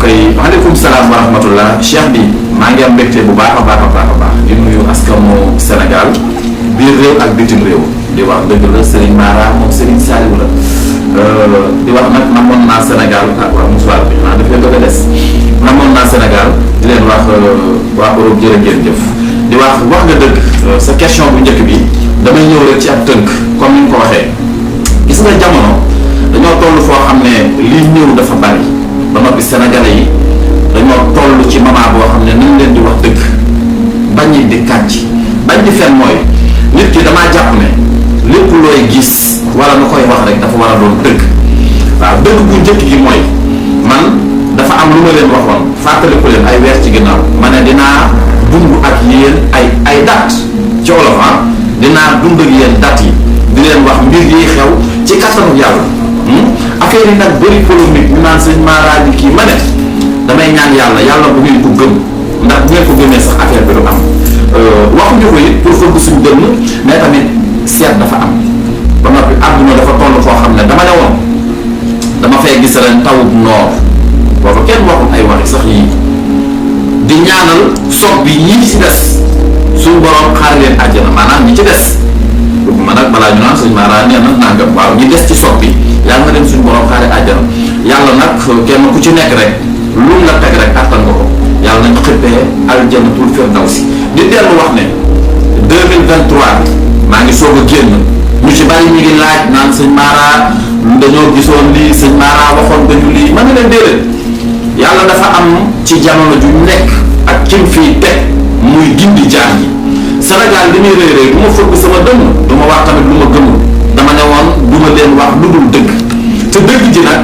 koy waaleykum salaam wa rahmatullah cheikh bi maa ngi am mbégte bu baax a baax a baax a baax di nuyu askanu Sénégal biir réew ak bitim réew di wax dëgg la Serigne Mara moom Serigne Saliou la di wax nag namoon naa Sénégal ak waa musuwaar bi xanaa dafay bëgg a des namoon naa Sénégal di leen wax waa Europe jërë ngeen jëf di wax nga dëgg sa question bu njëkk bi damay ñëw rek ci ab tënk comme ni nga ko waxee gis nga jamono dañoo toll foo xam ne liy ñëw dafa bari ba noppi sénégalais yi dañoo toll ci moment boo xam ne nañ leen di wax dëgg bañ di kàcc bañ di fen mooy nit ki damaa jàpp ne lépp looy gis wala nga koy wax rek dafa war a doon dëgg waaw dëgg bu njëkk gi mooy man dafa am lu ma leen waxoon fàttaliku leen ay weer ci ginnaaw ma ne dinaa dund ak yéen ay date ci wolof dinaa dund ak yéen date yi di leen wax mbir yi xew ci kattanu yàlla affaire yi nag bëri polémique ñu naan sëñ Mara di kii ma ne damay ñaan yàlla bu ngeen ko gëm ndax bu ngeen ko gëmee sax affaire bi du am waxuñu ko it pour fëgg suñu dënn mais tamit seet dafa am ba noppi àdduna dafa toll foo xam ne dama ne woon dama fay gis ren tawub noor booba kenn waxul ay waxi sax yii di ñaanal soog bi ñii ci des suñu borom xaar leen àjjana maanaam ñi ci des man nag balaa ñu naan sëñ Mara nee na nangam waaw ñi des ci soog bi yàlla nga dem suñu borom xaare àjjana yàlla nag kenn ku ci nekk rek lu la teg rek attan nga ko yàlla nañ xippee aljanatul firdawsi di dellu wax ne 2023 maa ngi soog a génn ñu ci bari ñu ngi laaj naan sëñ Mara dañoo gisoon lii sëñ Mara waxoon dañu lii mën na leen déedéet yàlla dafa am ci jamono ju nekk ak kim fii teg muy gindi jaam yi Sénégal li muy rëy rëy du ma fëgg sama dënn du ma wax tamit lu ma gëmul dama ne woon du ma leen wax lu dul dëgg te dëgg ji nag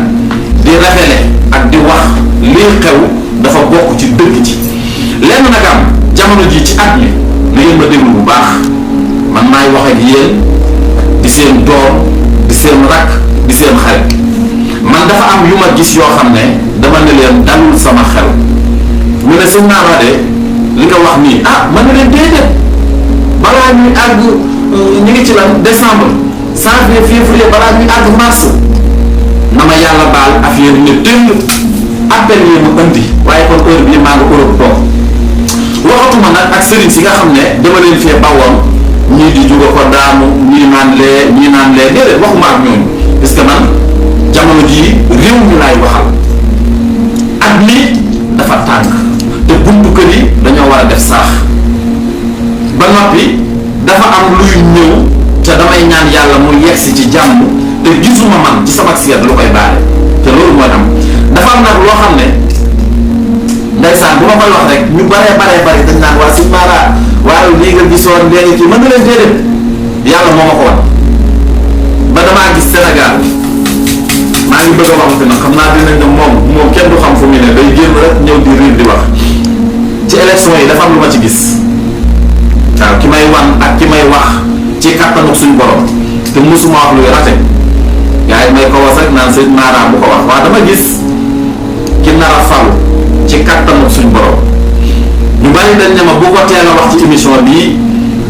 di rafele ak di wax lii xew dafa bokk ci dëgg ji lenn nag am jamono ji ci at mi na ngeen ma déglu bu baax man maay wax ak yéen di seen doom di seen rakk di seen xarit man dafa am yu ma gis yoo xam ne dama ne leen dalul sama xel ñu ne sëñ Mara de li nga wax nii man na leen déedéet balaa ñuy àgg ñu ngi ci lan décembre janvier février balaa ñuy àgg mars na ma yàlla baal affaire yi ne tëll appel yi mu andi waaye kon heure bii maa ngi Europe toog waxatuma nag ak sëriñ si nga xam ne dama leen fee bawoon ñii di juga ko daanu ñii naan lee déedéet waxuma ak ñooñu parce que man jamono jii réew mi laay waxal at mi dafa tàng te buntu kër yi dañoo war a def saax ba noppi dafa am luy ñëw te damay ñaan yàlla mu yegsi ci jàmm te gisuma man ci sama seet lu koy baale te loolu mooy am dafa am nag loo xam ne ndeysaan bu ma koy wax rek ñu baree dañ naan waa sëñ Mara waaye lii nga gisoon léegi kii mën na leen déedéet yàlla moo ma ko wan ba damaa gis Sénégal maa ngi bëgg a wax fi nag xam naa dinañ ne moom kenn du xam fu mu ne day génn rek ñëw di riir di wax ci élection yi dafa am lu ma ci gis waaw ki may wan ak ki may wax ci kattanu suñ borom te musuma wax luy rate gars yi may ko was rek naan sëñ Mara bu ko wax waaw dama gis ki nar a falu ci kattanu suñ borom ñu bari dañ ne ma bu ko teel a wax ci émission bii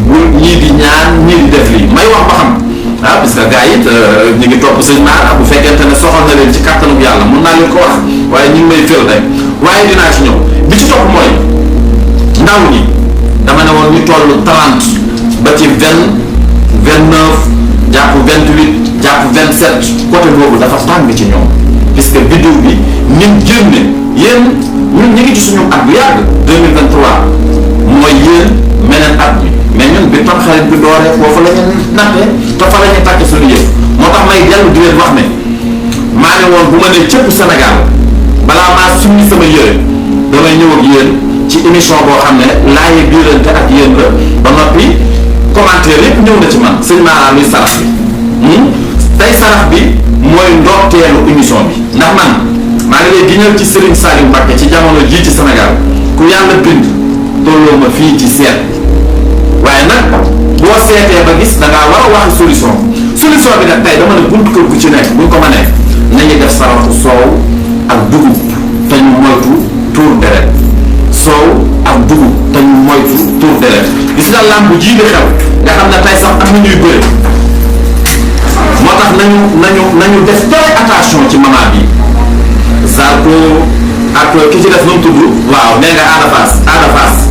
bu ñii di ñaan ñii di def lii may wax ba xam parce que gars yi ñu ngi topp sëñ Mara bu fekkente ne soxal na leen ci kattanu yàlla mun naa leen ko wax waaye ñu ngi may fél rek waaye dinaa ci ñëw bi ci topp mooy ndaw ñi dama ne woon ñu toll 30 ba ci 29 jàpp 28 jàpp 27 côté boobu dafa tàng ci ñoom puisque vidéo bi nim génne yéen ñun ñu ngi ci suñu at bu yàgg 2023 mooy yéen meneen at mi mais ñun bi tam xarit bi dooree foofu la ñu nattee te fa la ñu tàkk suñu yëf moo tax may dellu di leen wax ne maa ne woon bu ma nee cëpp Sénégal balaa maa summi sama yére damay ñëw ak yéen ci émission boo xam ne laaye biirante ak yéen la ba noppi commentaire yëpp ñëw na ci man sëñ Mara luy sarax bi tey sarax bi mooy ndorteelu émission bi ndax man maa ngi lay giñal ci Serigne Saliou Mbacké ci jamono jii ci Sénégal ku yàlla bind tolloo ma fii ci seet waaye nag boo seetee ba gis da ngaa war a waxi solution bi nag tey dama ne buntu kër gu ci nekk buñ ko mënee nañu def saraxu soow ak dugub te ñu moytu tuur deret soow ak dugub te ñu moytu tuur deret gis nga làmb jii di xew nga xam ne tey sax am na ñuy bëre moo tax nañu def très attention ci moment bi Zarko ak ki ci def nu mu tudd waaw nee nga Ada Fass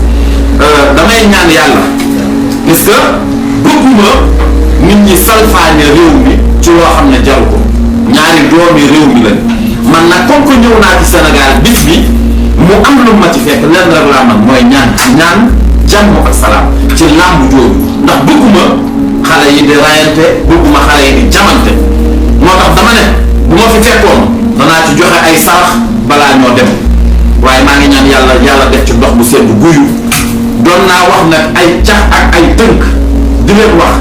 damay ñaan yàlla parce que bëgguma nit ñi salfaañe réew mi ci loo xam ne jaru ko ñaari doomi réew mi lañ man nag comme que ñëw naa ci Sénégal bis bi mu am lu ma ci fekk lenn rek laa man mooy ñaan jàmm ak salaam ci làmb jooju ndax bëgguma xale yi di rayante bëgguma xale yi di jamante moo tax dama ne bu ma fi fekkoon danaa ci joxe ay sarax balaa ñoo dem waaye maa ngi ñaan yàlla def ci ndox bu sedd guyu doon naa wax nag ay cax ak ay tënk di leen wax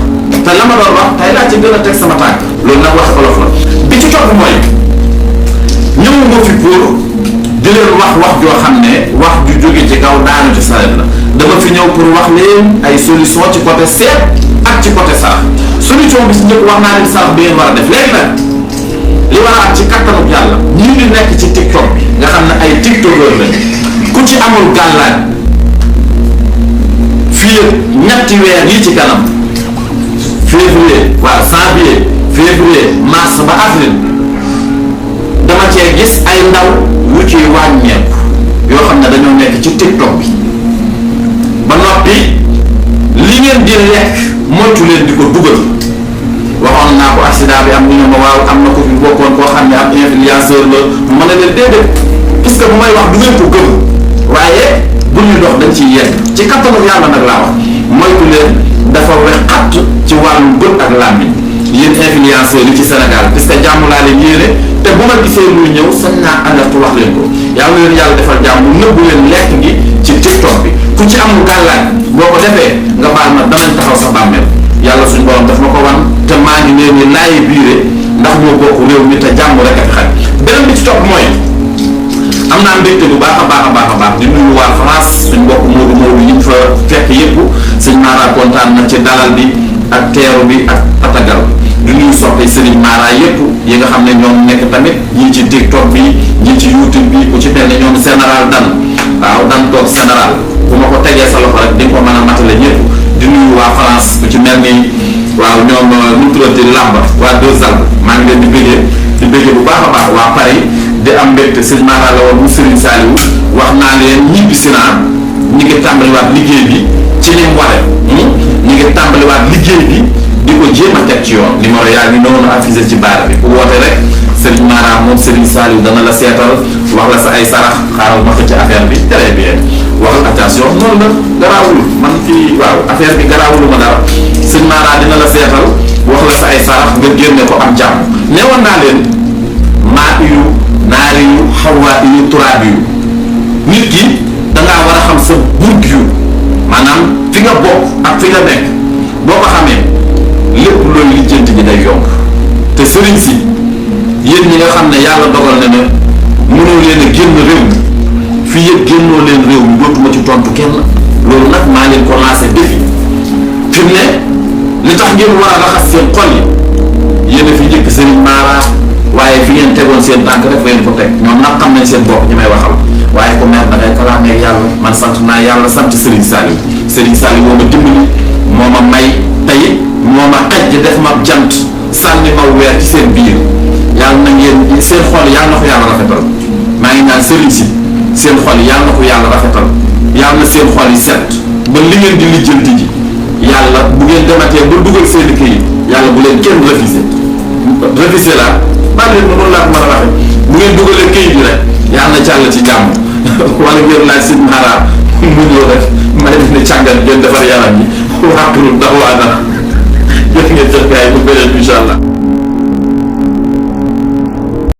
te la ma doon wax tey laa ci gën a teg sama tànk loolu nag wax olof la bi ci topp mooy ñëw nga fi pour di leen wax joo xam ne wax ju jóge ci kaw daanu ci saret la dama fi ñëw pour wax leen ay solution ci côté seet ak ci côté sarax solution bi si njëkk wax naa leen sarax bi ngeen war a def léegi nag li war a am ci kattanu yàlla ñii di nekk ci TikTok bi nga xam ne ay tiktokeur lañ ku ci amul gàllaaj fii ñetti weer yi ci kanam février waaw janvier février mars ba avril dama cee gis ay ndaw yu ciy wàññeeku yoo xam ne dañoo nekk ci TikTok bi ba noppi li ngeen di lekk moytu leen di ko dugal waxoon naa ko accident bi am ñu ne ma waaw am na ko fi bokkoon koo xam ne am influenceur la ma ne leen déedéet puisque bu may wax du ngeen ko gëm waaye bu ñu dox dañ ciy yegg ci kattanu yàlla nag laa wax moytu leen dafa wex xatt ci wàllu bët ak làmmiñ yéen influenceurs yi ci Sénégal puisque jàmm laa leen yéene te bu ma gisee muy ñëw sañ naa alerte wax leen ko yàlla leen yàlla defal jàmm nëbbu leen lekk gi ci TikTok bi ku ci amul gàllaaj boo ko defee nga baal ma danañ taxaw sa bàmmeel yàlla suñ borom daf ma ko wan te maa ngi leen ni laayi biire ndax ñoo bokk réew mi te jàmm rek a fi xaj beneen bi ci topp mooy am naa mbégte bu baax a baax di nuyu waa France suñ mbokk Moodu yi fa fekk yëpp sëñ Mara kontaan na ci dalal bi ak teeru bi ak tatagal di nuyu soppe Serigne Mara yëpp yi nga xam ne ñoom nekk tamit ñii ci TikTok bi ñii ci YouTube bi ku ci mel ne ñoom général dan toog général bu ma ko tegee sa loxo rek di nga ko mën a matale ñëpp di nuyu waa France ku ci mel ni waaw ñoom nu tuddati làmba waa Deux Alpes maa ngi leen di bëggee bu baax a baax waa Paris di am mbégte sëñ Mara la woon mu Serigne Saliou wax naa leen ñibbi si naa ñi ngi tàmbaliwaat liggéey bi ci ni mu waree ñi ngi tàmbaliwaat liggéey bi di ko jéem a teg ci yoon numéro yaa ngi noonu affiché ci baara bi ku woote rek Serigne Mara moom Serigne Saliou dana la seetal wax la sa ay sarax xaaral ma ci affaire bi très bien waxal attention noonu la garaawul man fii waaw affaire bi garaawulu ma dara Serigne Mara dina la seetal wax la sa ay sarax nga génne ko am jàmm neewoon naa leen maa iyu naari yu xawaa yu turaab yu nit ki dangaa war a xam sa burg yu maanaam fi nga bokk ak fi nga nekk boo ko xamee lépp loolu lijjanti ji day yomb te sëriñ si yéen ñi nga xam ne yàlla dogal na ne mënoo leen a génn réew mi fii yëpp génnoo leen réew mi dootuma ci tontu kenn loolu nag maa leen ko lancé défi fi mu ne li tax ngeen war a raxas seen xol yi yéen a fi njëkk Serigne Mara waaye fi ngeen tegoon seen tànk rek ngeen ko teg ñoom nag xam nañ seen bopp ñi may waxal waaye ko mer da ngay kalaamee yàlla man sant naa yàlla sant Serigne Saliou moo ma dimbali moo ma may tey moo ma xaj def ma jant sànni ma weer ci seen biir yàlla na ngeen seen xol yàlla na ko yàlla rafetal maa ngi naan Serigne si seen xol yàlla na ko yàlla rafetal yàlla na seen xol yi set ba li ngeen di lijjanti ji yàlla bu ngeen dematee ba dugal seen këyit yàlla bu leen kenn refusé la maa leen noonu laa ko mën a waxee bu ngeen dugalee këyit bi rek yàlla na jàll ci jàmm wala ngeen laaj si Mara mu ñëw rek may def ne càngal ngeen defar yaram yi waxtu ndax waa na jëf ngeen jëf gaay bu beneen